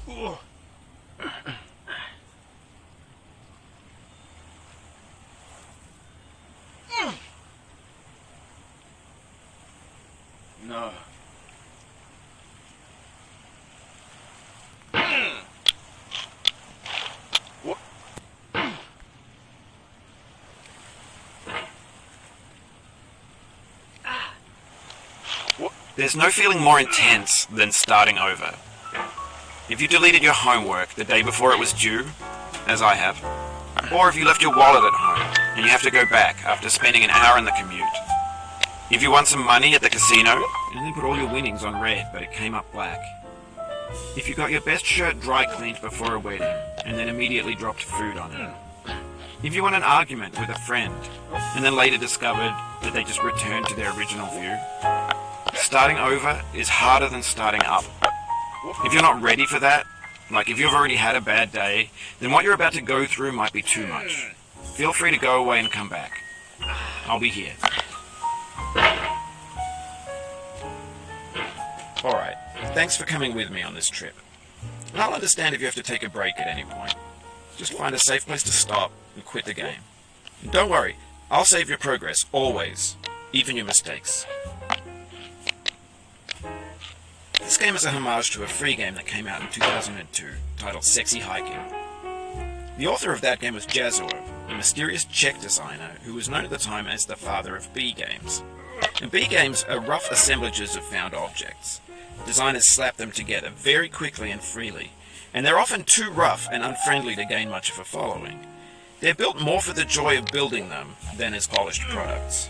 No. There's no feeling more intense than starting over. If you deleted your homework the day before it was due, as I have, or if you left your wallet at home and you have to go back after spending an hour in the commute. If you won some money at the casino and then put all your winnings on red but it came up black. If you got your best shirt dry cleaned before a wedding and then immediately dropped food on it. If you won an argument with a friend and then later discovered that they just returned to their original view. Starting over is harder than starting up. If you're not ready for that, like if you've already had a bad day, then what you're about to go through might be too much. Feel free to go away and come back. I'll be here. Alright, thanks for coming with me on this trip. And I'll understand if you have to take a break at any point. Just find a safe place to stop and quit the game. And don't worry, I'll save your progress, always. Even your mistakes. This game is a homage to a free game that came out in 2002, titled Sexy Hiking. The author of that game was Jazzuo, a mysterious Czech designer who was known at the time as the father of B games. And B games are rough assemblages of found objects. Designers slap them together very quickly and freely, and they're often too rough and unfriendly to gain much of a following. They're built more for the joy of building them than as polished products.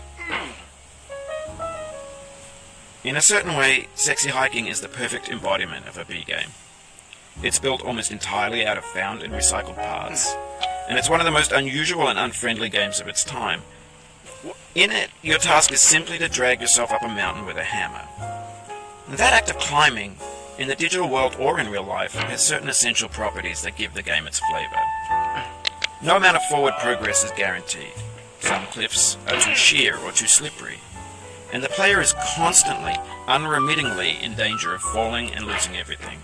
In a certain way, Sexy Hiking is the perfect embodiment of a B game. It's built almost entirely out of found and recycled parts, and it's one of the most unusual and unfriendly games of its time. In it, your task is simply to drag yourself up a mountain with a hammer. And that act of climbing, in the digital world or in real life, has certain essential properties that give the game its flavor. No amount of forward progress is guaranteed. Some cliffs are too sheer or too slippery. And the player is constantly, unremittingly in danger of falling and losing everything.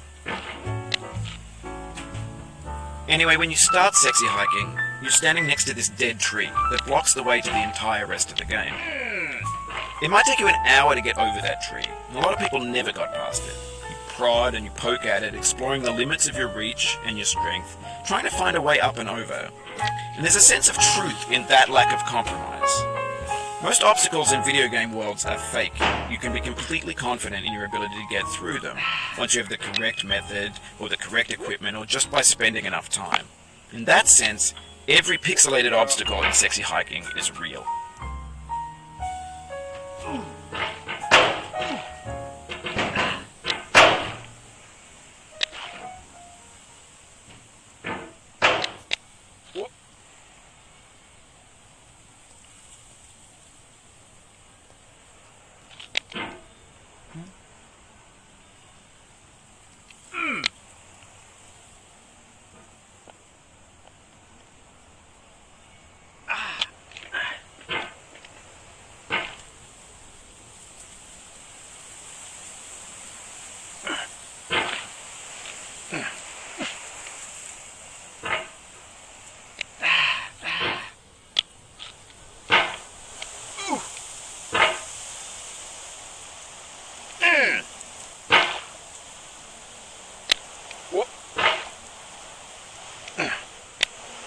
Anyway, when you start Sexy Hiking, you're standing next to this dead tree that blocks the way to the entire rest of the game. It might take you an hour to get over that tree, and a lot of people never got past it. You prod and you poke at it, exploring the limits of your reach and your strength, trying to find a way up and over. And there's a sense of truth in that lack of compromise. Most obstacles in video game worlds are fake. You can be completely confident in your ability to get through them, once you have the correct method, or the correct equipment, or just by spending enough time. In that sense, every pixelated obstacle in Sexy Hiking is real.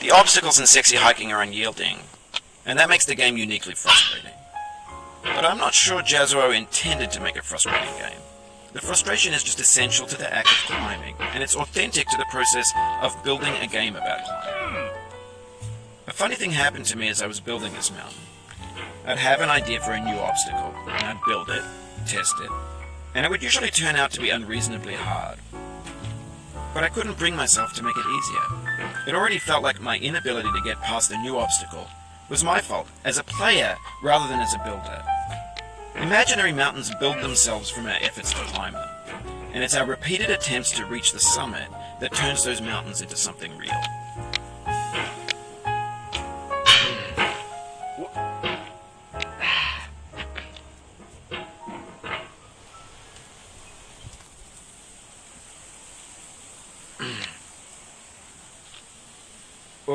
The obstacles in Sexy Hiking are unyielding, and that makes the game uniquely frustrating. But I'm not sure Jazzuo intended to make a frustrating game. The frustration is just essential to the act of climbing, and it's authentic to the process of building a game about climbing. A funny thing happened to me as I was building this mountain. I'd have an idea for a new obstacle, and I'd build it, test it, and it would usually turn out to be unreasonably hard. But I couldn't bring myself to make it easier. It already felt like my inability to get past a new obstacle was my fault, as a player rather than as a builder. Imaginary mountains build themselves from our efforts to climb them, and it's our repeated attempts to reach the summit that turns those mountains into something real.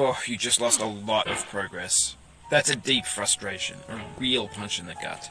Oh, you just lost a lot of progress. That's a deep frustration, a real punch in the gut.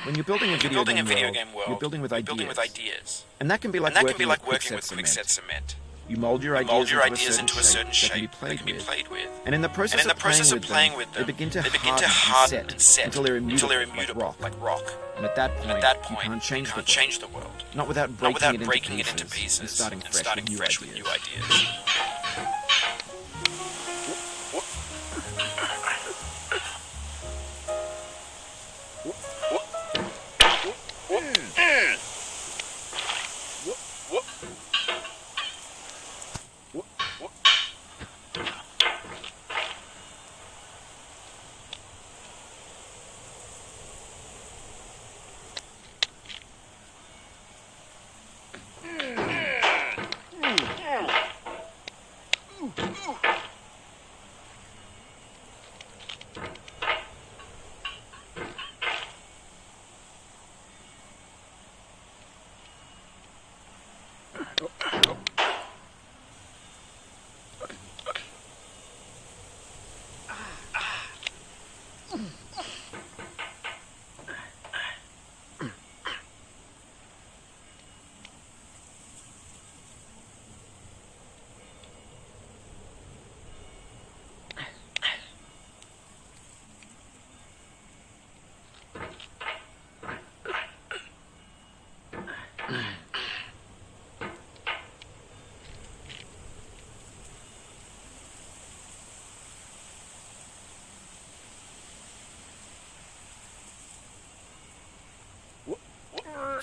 When you're building a video game world, you're building with ideas. And that can be like working with quickset cement. You mold your ideas into a certain shape that can be played with. And in the process of playing with them, they begin to harden and set until they're immutable, like rock. And at that point, you can't change the world. Not without breaking it into pieces and starting fresh with new ideas.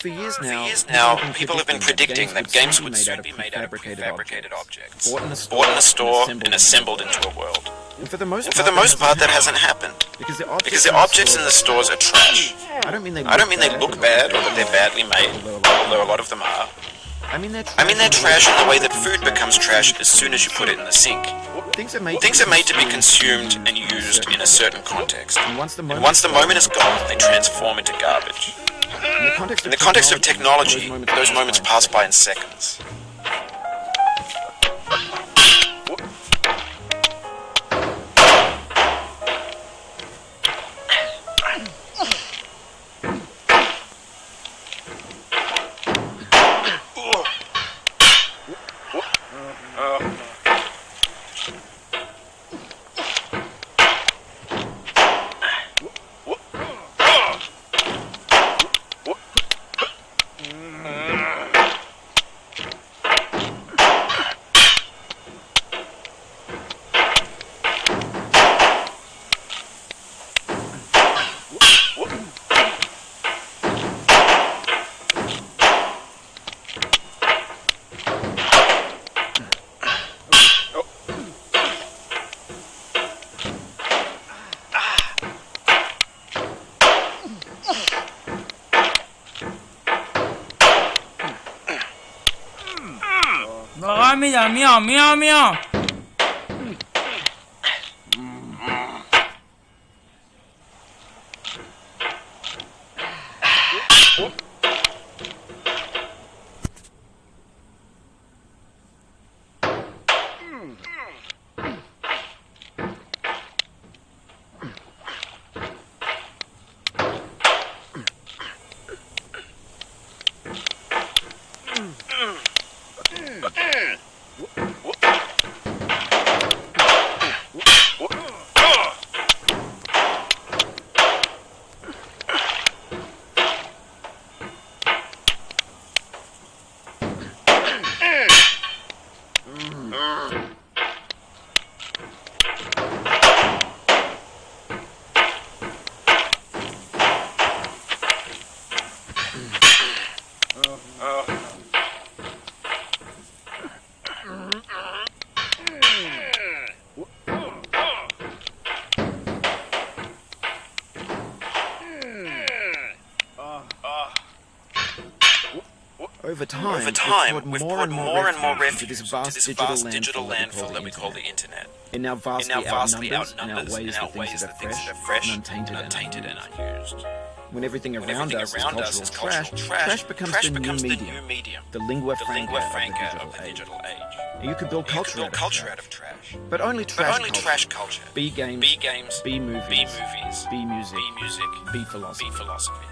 For years now, people have been predicting that games would soon be made out of prefabricated objects, bought in a store and assembled into a world. And for the most part, that hasn't happened, because the objects in the stores are trash. I don't mean they look bad or that they're badly made, although a lot of them are. I mean they're trash in the way that food becomes trash as soon as you put it in the sink. Things are made to be consumed and used in a certain context. And once the moment is gone, they transform into garbage. In the context of technology, those moments pass by in seconds. 咪的喵喵喵。Over time, we've poured more and more refuge to this vast digital landfill that we call the internet. It now vastly outnumbers and outweighs the things that are fresh, untainted and unused. When everything around us is cultural trash becomes the new medium, the lingua franca of the digital age. You could build culture out of trash. But only trash culture. Be games, be movies, be music, be philosophy.